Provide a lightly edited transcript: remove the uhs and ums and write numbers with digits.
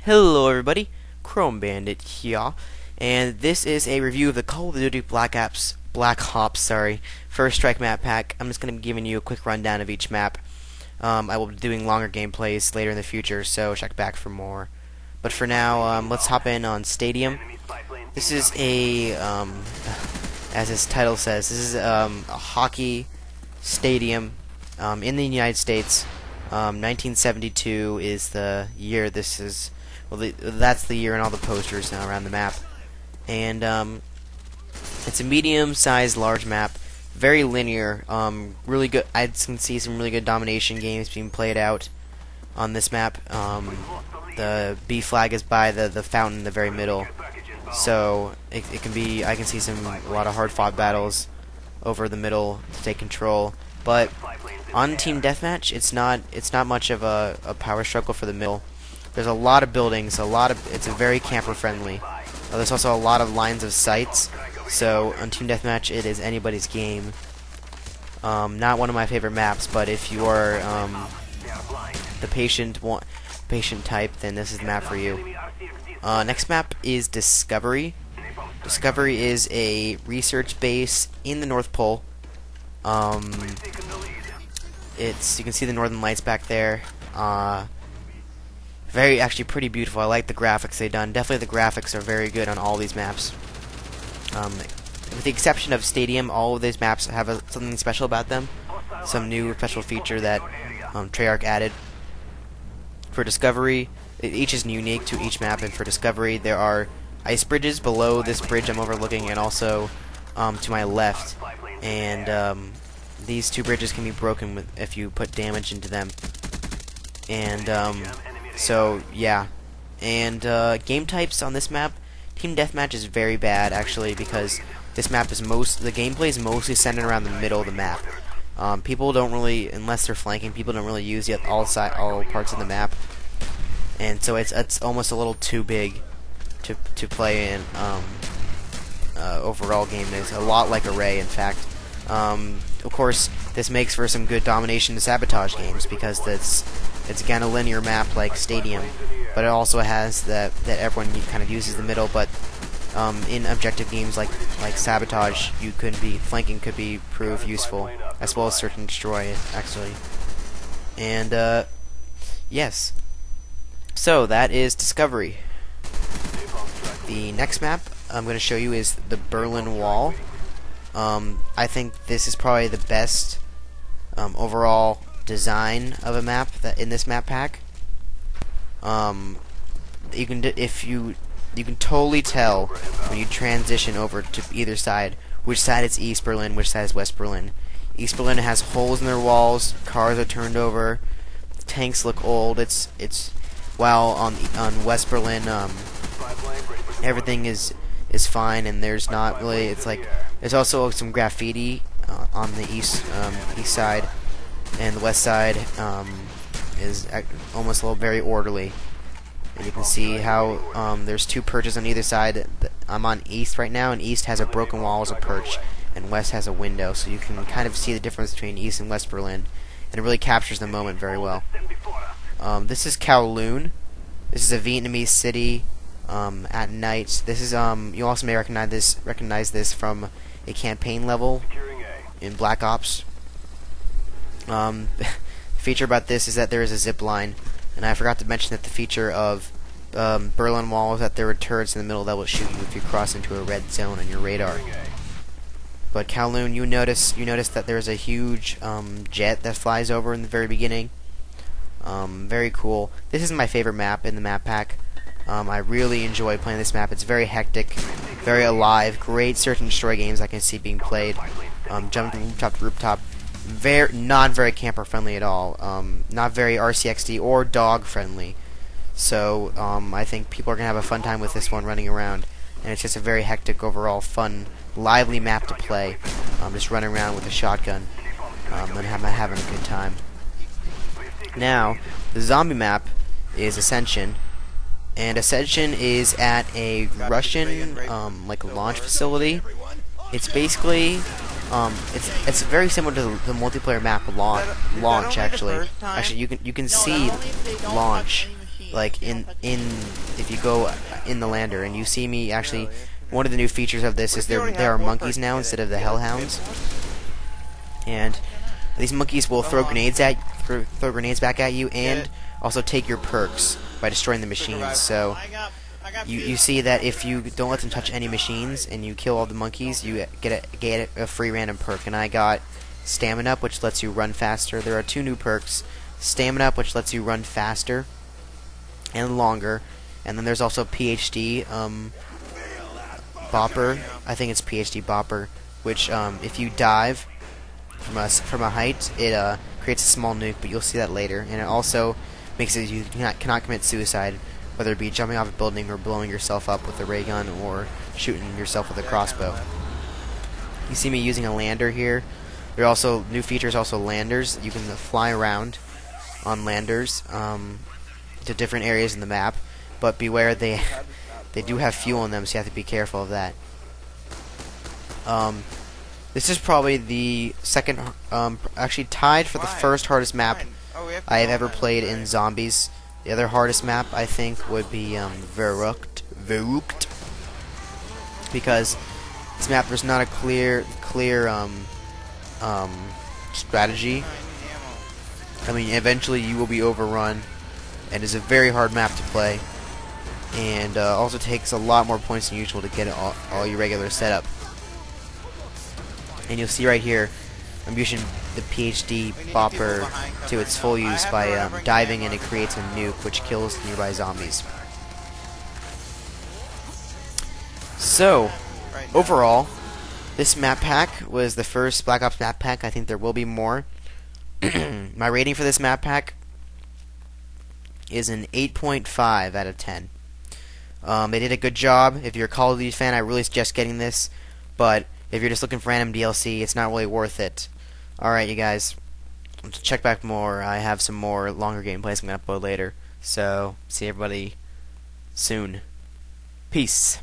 Hello everybody, Chrome Bandit here, and this is a review of the Call of Duty Black Ops, First Strike map pack. I'm just going to be giving you a quick rundown of each map. I will be doing longer gameplays later in the future, so check back for more. But for now, let's hop in on Stadium. This is a, as its title says, this is a hockey stadium in the United States. 1972 is the year this is. Well, that's the year in all the posters now around the map. And it's a medium-sized, large map, very linear. Really good. I can see some really good domination games being played out on this map. The B flag is by the fountain in the very middle, so it can be. I can see a lot of hard-fought battles over the middle to take control. But on Team Deathmatch, it's not much of a power struggle for the middle. There's a lot of buildings, it's a very camper friendly. There's also a lot of lines of sights, so on Team Deathmatch it is anybody's game. Not one of my favorite maps, but if you are the patient type, then this is the map for you. Next map is Discovery. Discovery is a research base in the North Pole. You can see the northern lights back there. Actually pretty beautiful. I like the graphics they've done. Definitely the graphics are very good on all these maps. With the exception of Stadium, all of these maps have something special about them. Some new special feature that Treyarch added. For Discovery, each is unique to each map, and for Discovery there are ice bridges below this bridge I'm overlooking, and also to my left. And these two bridges can be broken if you put damage into them. And so yeah, and game types on this map, Team Deathmatch is very bad actually, because this map is the gameplay is mostly centered around the middle of the map. People don't really, unless they're flanking, people don't really use all parts of the map, and so it's almost a little too big to play in overall game. It's a lot like Array, in fact. Of course, this makes for some good domination and sabotage games, because it's again a linear map like Stadium, but it also has that everyone kind of uses the middle. But in objective games like sabotage, flanking could prove useful, as well as search and destroy actually. And yes, so that is Discovery. The next map I'm going to show you is the Berlin Wall. I think this is probably the best overall design of a map in this map pack. You can totally tell when you transition over to either side which side is East Berlin, which side is West Berlin. East Berlin has holes in their walls, cars are turned over, tanks look old. While on West Berlin, everything is fine, and there's not really. There's also some graffiti on the east side, and the west side is almost very orderly. And you can see how there's two perches on either side. I'm on East right now, and East has a broken wall as a perch, and West has a window, so you can kind of see the difference between East and West Berlin, and it really captures the moment very well. This is Kowloon. This is a Vietnamese city at night. This is you also may recognize this from a campaign level in Black Ops. The feature about this is that there is a zip line, and I forgot to mention that the feature of Berlin Wall is that there are turrets in the middle that will shoot you if you cross into a red zone on your radar. But Kowloon, you notice that there's a huge jet that flies over in the very beginning. Very cool. This is my favorite map in the map pack. I really enjoy playing this map. It's very hectic, very alive. Great search and destroy games I can see being played. Jump from rooftop to rooftop. Not very camper friendly at all. Not very RCXD or dog friendly. So I think people are gonna have a fun time with this one running around, and it's just a very hectic overall, fun, lively map to play. Just running around with a shotgun and having a good time. Now, the zombie map is Ascension. And Ascension is at a Russian launch facility. It's basically it's very similar to the multiplayer map launch actually. Actually, you can see launch like if you go in the lander and you see me actually. One of the new features of this is there are monkeys now instead of the hellhounds, and these monkeys will throw grenades back at you, and also take your perks by destroying the machines. So you see that if you don't let them touch any machines and you kill all the monkeys, you get a free random perk. And I got Stamina Up, which lets you run faster. There are two new perks: Stamina Up, which lets you run faster and longer, and then there's also PhD Bopper. I think it's PhD Bopper, which if you dive from a height, it creates a small nuke, but you'll see that later. And it also makes it you cannot commit suicide, whether it be jumping off a building or blowing yourself up with a ray gun or shooting yourself with a crossbow. You see me using a lander here. There are also new features, also landers. You can fly around on landers to different areas in the map, but beware, they do have fuel in them, so you have to be careful of that. This is probably the second, actually tied for the first hardest map I have ever played in Zombies. The other hardest map, I think, would be Verrückt, because this map there's not a clear strategy. I mean, eventually you will be overrun, and it's a very hard map to play, and also takes a lot more points than usual to get all your regular setup. And you'll see right here, I'm using the PhD Bopper to its full use by diving, and it creates a nuke which kills nearby zombies. So, overall, this map pack was the first Black Ops map pack. I think there will be more. My rating for this map pack is an 8.5 out of 10. They did a good job. If you're a Call of Duty fan, I really suggest getting this, but if you're just looking for random DLC, it's not really worth it. Alright, you guys, check back more. I have some more longer gameplays I'm going to upload later. So, see everybody soon. Peace.